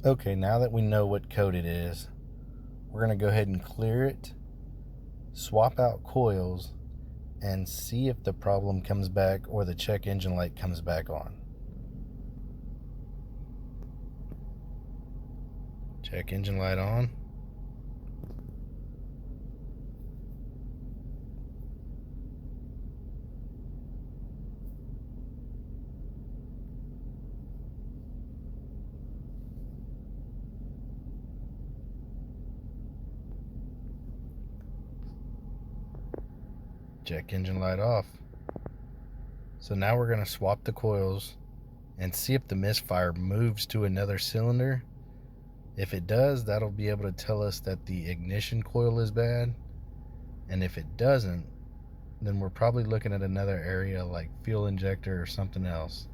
Okay, now that we know what code it is, we're going to go ahead and clear it, swap out coils, and see if the problem comes back or the check engine light comes back on. Check engine light on. Check engine light off. So now we're going to swap the coils and see if the misfire moves to another cylinder. If it does, that'll be able to tell us that the ignition coil is bad. And if it doesn't, then we're probably looking at another area like fuel injector or something else.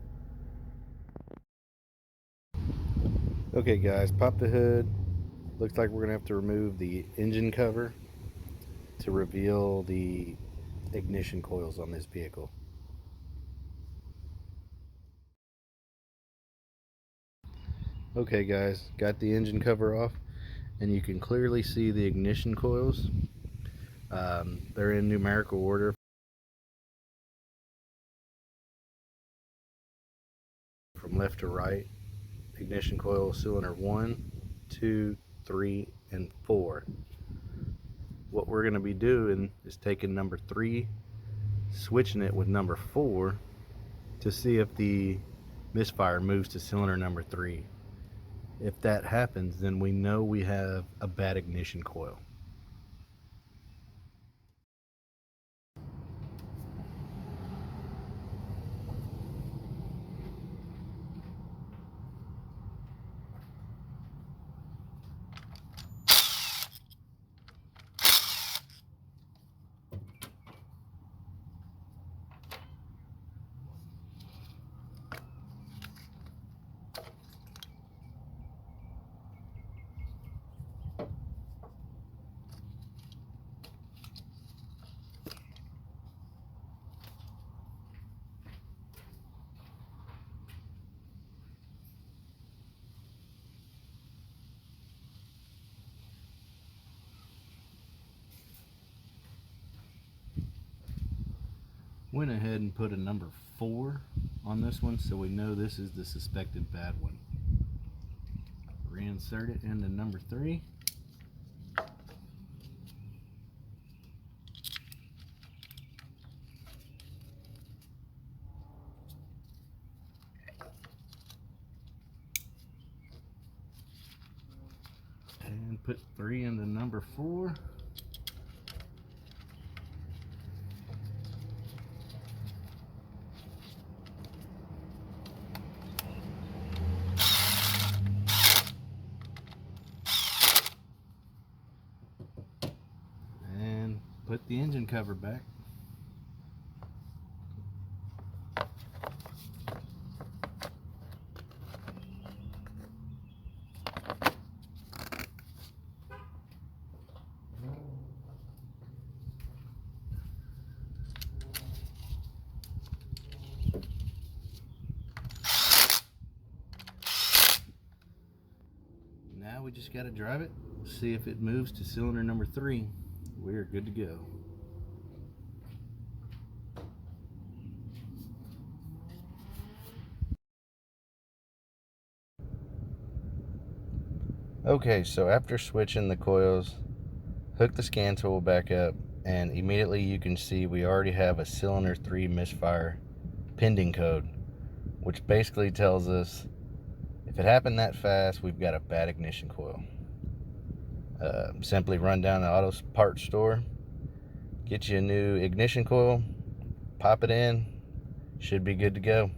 Okay guys, pop the hood. Looks like we're gonna have to remove the engine cover to reveal the ignition coils on this vehicle. Okay guys, got the engine cover off and you can clearly see the ignition coils. They're in numerical order from left to right. Ignition coil cylinder 1, 2, 3, and 4. What we're going to be doing is taking number 3, switching it with number 4 to see if the misfire moves to cylinder number 3. If that happens, then we know we have a bad ignition coil. Went ahead and put a number 4 on this one so we know this is the suspected bad one. Reinsert it into number 3. And put 3 into number 4. And put the engine cover back. Now we just got to drive it, see if it moves to cylinder number 3. We're good to go. Okay, so after switching the coils, hook the scan tool back up, and immediately you can see we already have a cylinder 3 misfire pending code, which basically tells us if it happened that fast, we've got a bad ignition coil. Simply run down the auto parts store, get you a new ignition coil, pop it in, should be good to go.